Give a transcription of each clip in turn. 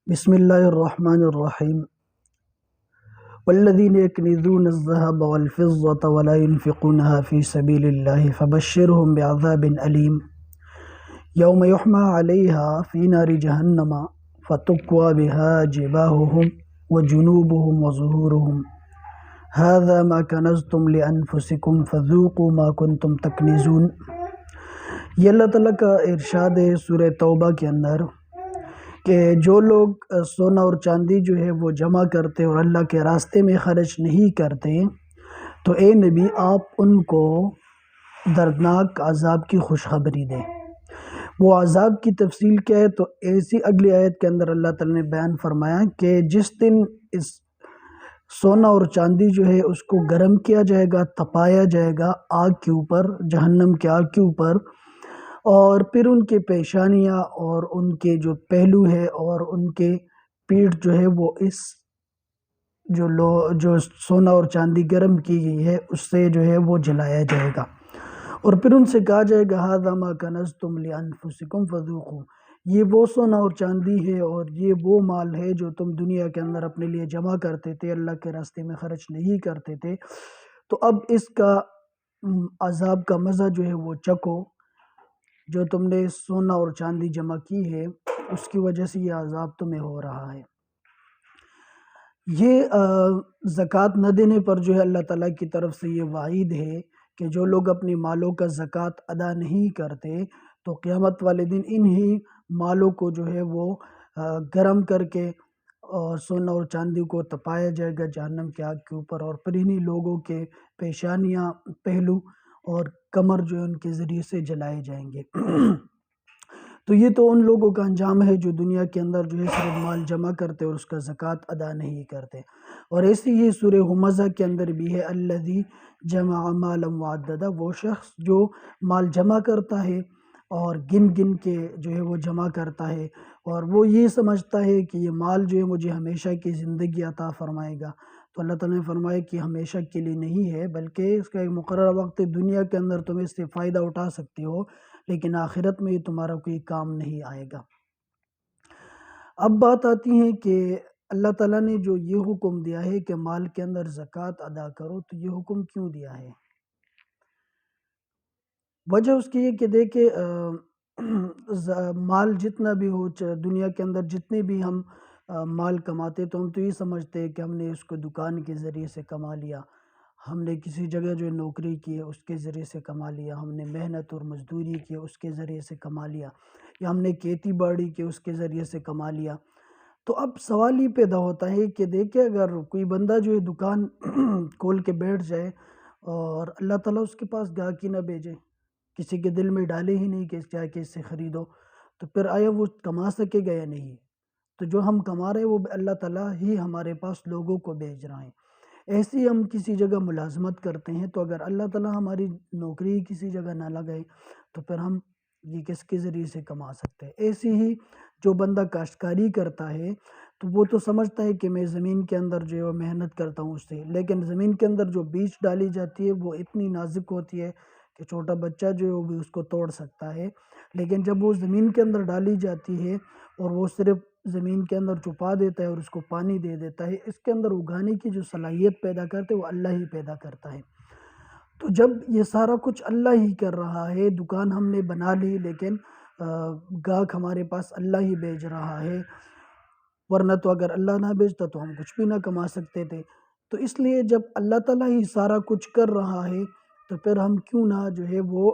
بسم اللہ الرحمن الرحیم والذین یکنزون الذهب والفضة ولا ينفقونها في سبیل اللہ فبشرهم بعذاب علیم یوم یحمى علیہا فی نار جہنم فتکوى بها جباہهم وجنوبهم وظہورهم هذا ما کنزتم لانفسکم فذوقوا ما کنتم تکنزون۔ یہ اللہ تعالیٰ کا ارشاد ہے سورہ توبہ کے اندر کہ جو لوگ سونا اور چاندی جو ہے وہ جمع کرتے اور اللہ کے راستے میں خرچ نہیں کرتے تو اے نبی آپ ان کو دردناک عذاب کی خوشخبری دیں۔ وہ عذاب کی تفصیل کیا ہے تو ایسی اگلی آیت کے اندر اللہ تعالیٰ نے بیان فرمایا کہ جس دن اس سونا اور چاندی جو ہے اس کو گرم کیا جائے گا، تپایا جائے گا آگ کے اوپر، جہنم کی آگ کے اوپر، اور پھر ان کے پیشانیاں اور ان کے جو پہلو ہے اور ان کے پیٹھ جو ہے وہ اس جو سونا اور چاندی گرم کی گئی ہے اس سے جو ہے وہ جلایا جائے گا، اور پھر ان سے کہا جائے گا ھذا ما کنزتم لانفسکم فذوقوا، یہ وہ سونا اور چاندی ہے اور یہ وہ مال ہے جو تم دنیا کے اندر اپنے لیے جمع کرتے تھے، اللہ کے راستے میں خرچ نہیں کرتے تھے، تو اب اس کا عذاب کا مزہ جو ہے وہ چکھو۔ جو تم نے سونا اور چاندی جمع کی ہے اس کی وجہ سے یہ عذاب تمہیں ہو رہا ہے۔ یہ زکوٰۃ نہ دینے پر جو ہے اللہ تعالیٰ کی طرف سے یہ وعید ہے کہ جو لوگ اپنی مالوں کا زکوٰۃ ادا نہیں کرتے تو قیامت والے دن انہی مالوں کو جو ہے وہ گرم کر کے اور سونا اور چاندی کو تپایا جائے گا جہنم کی آگ کے اوپر، اور پھر انہی لوگوں کے پیشانیاں، پہلو اور کمر جو ہے ان کے ذریعے سے جلائے جائیں گے۔ تو یہ تو ان لوگوں کا انجام ہے جو دنیا کے اندر جو ہے صرف مال جمع کرتے اور اس کا زکوٰۃ ادا نہیں کرتے، اور ایسی ہی سورہ ہمزہ کے اندر بھی ہے الذی جمع مالا وعددہ، وہ شخص جو مال جمع کرتا ہے اور گن گن کے جو ہے وہ جمع کرتا ہے، اور وہ یہ سمجھتا ہے کہ یہ مال جو ہے مجھے ہمیشہ کی زندگی عطا فرمائے گا، تو اللہ تعالیٰ نے فرمایا کہ ہمیشہ کے لیے نہیں ہے بلکہ اس کا ایک مقررہ وقت ہے، دنیا کے اندر تم اس سے فائدہ اٹھا سکتے ہو لیکن آخرت میں یہ تمہارا کوئی کام نہیں آئے گا۔ اب بات آتی ہے کہ اللہ تعالیٰ نے جو یہ حکم دیا ہے کہ مال کے اندر زکوٰۃ ادا کرو، تو یہ حکم کیوں دیا ہے؟ وجہ اس کی یہ کہ دیکھیں مال جتنا بھی ہو، دنیا کے اندر جتنے بھی ہم مال کماتے تو ہم تو یہ سمجھتے ہیں کہ ہم نے اس کو دکان کے ذریعے سے کما لیا، ہم نے کسی جگہ جو نوکری کی ہے اس کے ذریعے سے کما لیا، ہم نے محنت اور مزدوری کی اس کے ذریعے سے کما لیا، یا ہم نے کھیتی باڑی کی اس کے ذریعے سے کما لیا۔ تو اب سوال یہ پیدا ہوتا ہے کہ دیکھیں اگر کوئی بندہ جو ہے دکان کھول کے بیٹھ جائے اور اللہ تعالیٰ اس کے پاس گاہکی نہ بھیجے، کسی کے دل میں ڈالے ہی نہیں کہ جا کے اس سے خریدو، تو پھر آیا وہ کما سکے گا یا نہیں؟ تو جو ہم کما رہے ہیں وہ اللہ تعالیٰ ہی ہمارے پاس لوگوں کو بھیج رہا ہے۔ ایسے ہی ہم کسی جگہ ملازمت کرتے ہیں تو اگر اللہ تعالیٰ ہماری نوکری کسی جگہ نہ لگائے تو پھر ہم یہ کس کے ذریعے سے کما سکتے ہیں؟ ایسے ہی جو بندہ کاشتکاری کرتا ہے تو وہ تو سمجھتا ہے کہ میں زمین کے اندر جو ہے وہ محنت کرتا ہوں اس سے، لیکن زمین کے اندر جو بیج ڈالی جاتی ہے وہ اتنی نازک ہوتی ہے کہ چھوٹا بچہ جو ہے وہ بھی اس کو توڑ سکتا ہے، لیکن جب وہ زمین کے اندر ڈالی جاتی ہے اور وہ صرف زمین کے اندر چھپا دیتا ہے اور اس کو پانی دے دیتا ہے، اس کے اندر اگانے کی جو صلاحیت پیدا کرتے وہ اللہ ہی پیدا کرتا ہے۔ تو جب یہ سارا کچھ اللہ ہی کر رہا ہے، دکان ہم نے بنا لی لیکن گاہک ہمارے پاس اللہ ہی بھیج رہا ہے، ورنہ تو اگر اللہ نہ بھیجتا تو ہم کچھ بھی نہ کما سکتے تھے۔ تو اس لیے جب اللہ تعالیٰ ہی سارا کچھ کر رہا ہے تو پھر ہم کیوں نہ جو ہے وہ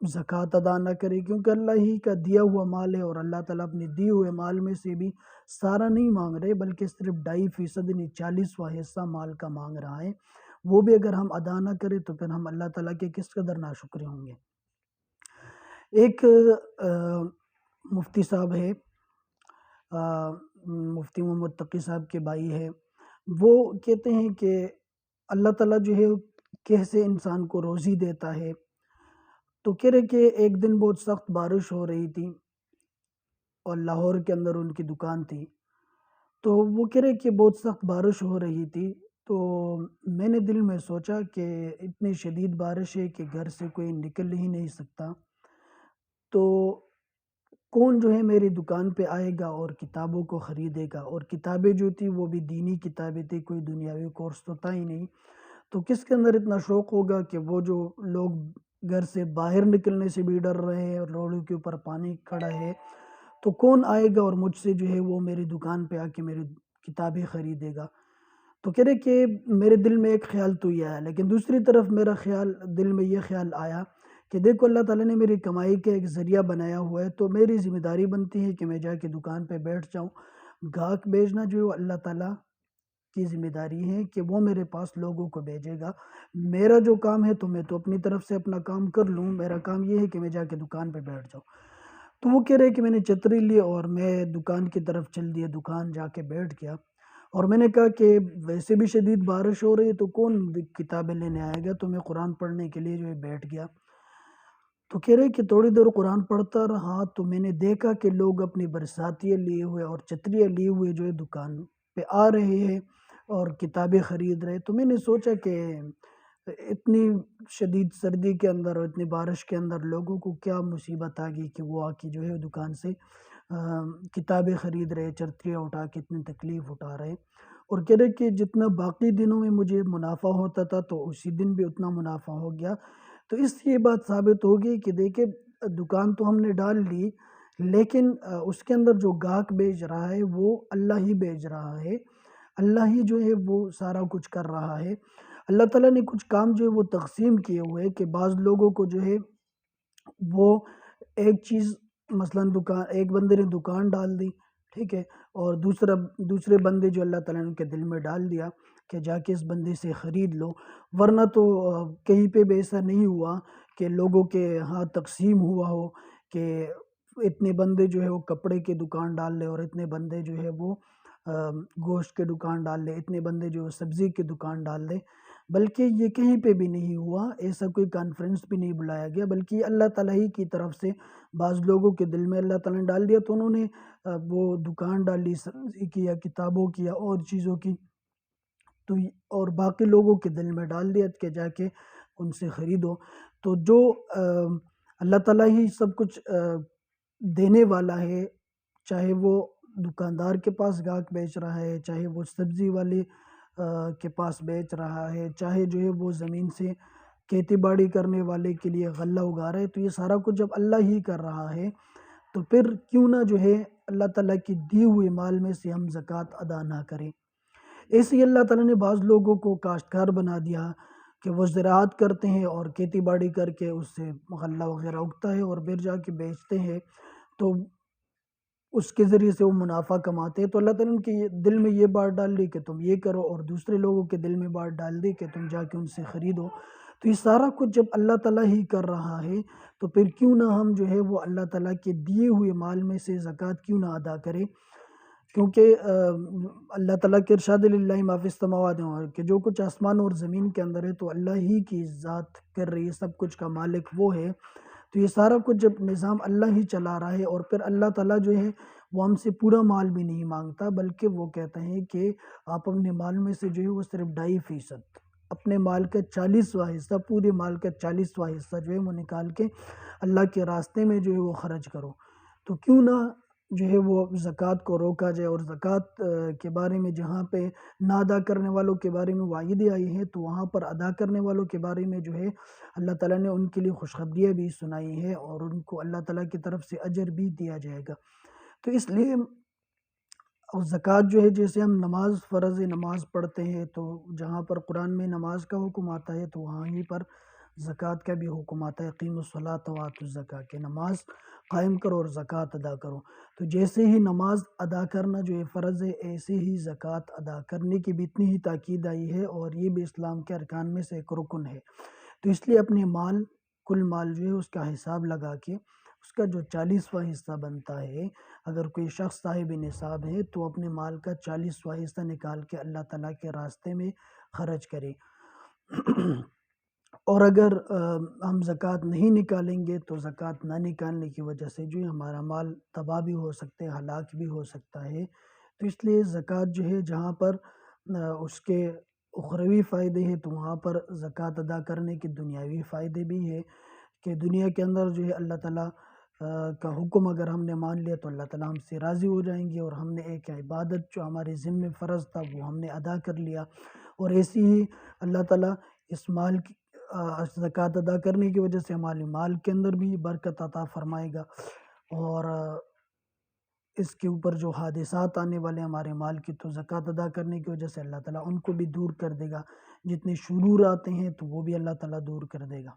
زکوٰۃ ادا نہ کرے، کیونکہ اللہ ہی کا دیا ہوا مال ہے، اور اللہ تعالیٰ اپنے دیے ہوئے مال میں سے بھی سارا نہیں مانگ رہے بلکہ صرف 2.5% یعنی 40واں حصہ مال کا مانگ رہا ہے، وہ بھی اگر ہم ادا نہ کریں تو پھر ہم اللہ تعالیٰ کے کس قدر ناشکرے ہوں گے۔ ایک مفتی صاحب ہے، مفتی محمد تقی صاحب کے بھائی ہے، وہ کہتے ہیں کہ اللہ تعالیٰ جو ہے کیسے انسان کو روزی دیتا ہے، تو کہہ رہے کہ ایک دن بہت سخت بارش ہو رہی تھی اور لاہور کے اندر ان کی دکان تھی، تو وہ کہہ رہے کہ بہت سخت بارش ہو رہی تھی، تو میں نے دل میں سوچا کہ اتنی شدید بارش ہے کہ گھر سے کوئی نکل ہی نہیں سکتا، تو کون جو ہے میری دکان پہ آئے گا اور کتابوں کو خریدے گا، اور کتابیں جو تھی وہ بھی دینی کتابیں تھی، کوئی دنیاوی کورس تو تھا ہی نہیں۔ تو کس کے اندر اتنا شوق ہوگا کہ وہ جو لوگ گھر سے باہر نکلنے سے بھی ڈر رہے ہیں اور روڈوں کے اوپر پانی کھڑا ہے، تو کون آئے گا اور مجھ سے جو ہے وہ میری دکان پہ آ کے میری کتابیں خریدے گا؟ تو کہہ رہے کہ میرے دل میں ایک خیال تو یہ آیا، لیکن دوسری طرف میرا خیال دل میں یہ خیال آیا کہ دیکھو اللہ تعالیٰ نے میری کمائی کا ایک ذریعہ بنایا ہوا ہے، تو میری ذمہ داری بنتی ہے کہ میں جا کے دکان پہ بیٹھ جاؤں۔ گاہک بھیجنا جو ہے وہ اللہ تعالیٰ کی ذمہ داری ہے کہ وہ میرے پاس لوگوں کو بھیجے گا۔ میرا جو کام ہے تو میں تو اپنی طرف سے اپنا کام کر لوں، میرا کام یہ ہے کہ میں جا کے دکان پہ بیٹھ جاؤں۔ تو وہ کہہ رہے کہ میں نے چھتری لی اور میں دکان کی طرف چل دیا، دکان جا کے بیٹھ گیا، اور میں نے کہا کہ ویسے بھی شدید بارش ہو رہی ہے تو کون کتابیں لینے آئے گا، تو میں قرآن پڑھنے کے لیے جو ہے بیٹھ گیا۔ تو کہہ رہے کہ تھوڑی دیر قرآن پڑھتا رہا تو میں نے دیکھا کہ لوگ اپنی برساتیاں لیے ہوئے اور چھتریاں لیے ہوئے جو ہے دکان پہ آ رہے ہیں اور کتابیں خرید رہے۔ تو میں نے سوچا کہ اتنی شدید سردی کے اندر اور اتنی بارش کے اندر لوگوں کو کیا مصیبت آ گئی کہ وہ آ کے جو ہے دکان سے کتابیں خرید رہے، چھتریاں اٹھا کے اتنی تکلیف اٹھا رہے، اور کہہ رہے کہ جتنا باقی دنوں میں مجھے منافع ہوتا تھا تو اسی دن بھی اتنا منافع ہو گیا۔ تو اس سے یہ بات ثابت ہوگی کہ دیکھیں دکان تو ہم نے ڈال لی، لیکن اس کے اندر جو گاہک بیچ رہا ہے وہ اللہ ہی بیچ رہا ہے، اللہ ہی جو ہے وہ سارا کچھ کر رہا ہے۔ اللہ تعالیٰ نے کچھ کام جو ہے وہ تقسیم کیے ہوئے ہیں کہ بعض لوگوں کو جو ہے وہ ایک چیز، مثلا دکان، ایک بندے نے دکان ڈال دی، ٹھیک ہے، اور دوسرے بندے جو اللہ تعالیٰ نے ان کے دل میں ڈال دیا کہ جا کے اس بندے سے خرید لو۔ ورنہ تو کہیں پہ بھی ایسا نہیں ہوا کہ لوگوں کے ہاں تقسیم ہوا ہو کہ اتنے بندے جو ہے وہ کپڑے کی دکان ڈال لے اور اتنے بندے جو ہے وہ گوشت کے دکان ڈال لے، اتنے بندے جو ہے سبزی کی دکان ڈال لے، بلکہ یہ کہیں پہ بھی نہیں ہوا، ایسا کوئی کانفرنس بھی نہیں بلایا گیا، بلکہ یہ اللہ تعالیٰ ہی کی طرف سے بعض لوگوں کے دل میں اللہ تعالیٰ نے ڈال دیا، تو انہوں نے وہ دکان ڈالی سبزی کی یا کتابوں کی یا اور چیزوں کی، تو اور باقی لوگوں کے دل میں ڈال دیا کہ جا کے ان سے خریدو۔ تو جو اللہ تعالیٰ ہی سب کچھ دینے والا ہے، چاہے وہ دکاندار کے پاس گاہک بیچ رہا ہے، چاہے وہ سبزی والے کے پاس بیچ رہا ہے، چاہے جو ہے وہ زمین سے کھیتی باڑی کرنے والے کے لیے غلہ اگا رہا ہے، تو یہ سارا کچھ جب اللہ ہی کر رہا ہے تو پھر کیوں نہ جو ہے اللہ تعالیٰ کی دی ہوئے مال میں سے ہم زکوٰۃ ادا نہ کریں۔ ایسے ہی اللہ تعالیٰ نے بعض لوگوں کو کاشتکار بنا دیا کہ وہ زراعت کرتے ہیں اور کھیتی باڑی کر کے اس سے غلہ وغیرہ اگتا ہے اور پھر جا کے بیچتے ہیں، تو اس کے ذریعے سے وہ منافع کماتے ہیں۔ تو اللہ تعالیٰ نے ان کے دل میں یہ بات ڈال دی کہ تم یہ کرو، اور دوسرے لوگوں کے دل میں بات ڈال دی کہ تم جا کے ان سے خریدو۔ تو یہ سارا کچھ جب اللہ تعالیٰ ہی کر رہا ہے تو پھر کیوں نہ ہم جو ہے وہ اللہ تعالیٰ کے دیے ہوئے مال میں سے زکوٰۃ کیوں نہ ادا کریں، کیونکہ اللہ تعالیٰ کے ارشاد للہ ما فی السماوات کہ جو کچھ آسمان اور زمین کے اندر ہے تو اللہ ہی کی ذات کر رہی ہے، سب کچھ کا مالک وہ ہے۔ تو یہ سارا کچھ جب نظام اللہ ہی چلا رہا ہے، اور پھر اللہ تعالیٰ جو ہے وہ ہم سے پورا مال بھی نہیں مانگتا، بلکہ وہ کہتا ہے کہ آپ اپنے مال میں سے جو ہے وہ صرف 2.5% اپنے مال کا 40واں حصہ، پورے مال کا 40واں حصہ جو ہے وہ نکال کے اللہ کے راستے میں جو ہے وہ خرچ کرو۔ تو کیوں نہ جو ہے وہ زکوٰۃ کو روکا جائے، اور زکوٰۃ کے بارے میں جہاں پہ نہ ادا کرنے والوں کے بارے میں وعیدیں آئی ہیں تو وہاں پر ادا کرنے والوں کے بارے میں جو ہے اللہ تعالیٰ نے ان کے لیے خوشخبریاں بھی سنائی ہے، اور ان کو اللہ تعالیٰ کی طرف سے اجر بھی دیا جائے گا۔ تو اس لیے اور زکوٰۃ جو ہے، جیسے ہم نماز، فرض نماز پڑھتے ہیں تو جہاں پر قرآن میں نماز کا حکم آتا ہے تو وہاں ہی پر زکوٰۃ کا بھی حکم آتا ہے، اقیموا الصلاۃ وآتوا الزکوٰۃ، کہ نماز قائم کرو اور زکوٰۃ ادا کرو۔ تو جیسے ہی نماز ادا کرنا جو ہے فرض ہے، ایسے ہی زکوٰۃ ادا کرنے کی بھی اتنی ہی تاکید آئی ہے، اور یہ بھی اسلام کے ارکان میں سے ایک رکن ہے۔ تو اس لیے اپنے مال، کل مال جو ہے اس کا حساب لگا کے اس کا جو 40واں حصہ بنتا ہے، اگر کوئی شخص صاحب نصاب ہے تو اپنے مال کا 40واں حصہ نکال کے اللہ تعالیٰ کے راستے میں خرچ کرے۔ اور اگر ہم زکوٰۃ نہیں نکالیں گے تو زکوٰۃ نہ نکالنے کی وجہ سے جو ہے ہمارا مال تباہ بھی ہو سکتا ہے، ہلاک بھی ہو سکتا ہے۔ تو اس لیے زکوٰۃ جو ہے جہاں پر اس کے اخروی فائدے ہیں تو وہاں پر زکوٰۃ ادا کرنے کے دنیاوی فائدے بھی ہے، کہ دنیا کے اندر جو ہے اللہ تعالیٰ کا حکم اگر ہم نے مان لیا تو اللہ تعالیٰ ہم سے راضی ہو جائیں گے، اور ہم نے ایک عبادت جو ہمارے ذمہ فرض تھا وہ ہم نے ادا کر لیا، اور ایسی ہی اللہ تعالیٰ اس مال کی زکوٰۃ ادا کرنے کی وجہ سے ہمارے مال کے اندر بھی برکت عطا فرمائے گا، اور اس کے اوپر جو حادثات آنے والے ہمارے مال کی، تو زکوٰۃ ادا کرنے کی وجہ سے اللہ تعالیٰ ان کو بھی دور کر دے گا، جتنے شرور آتے ہیں تو وہ بھی اللہ تعالیٰ دور کر دے گا۔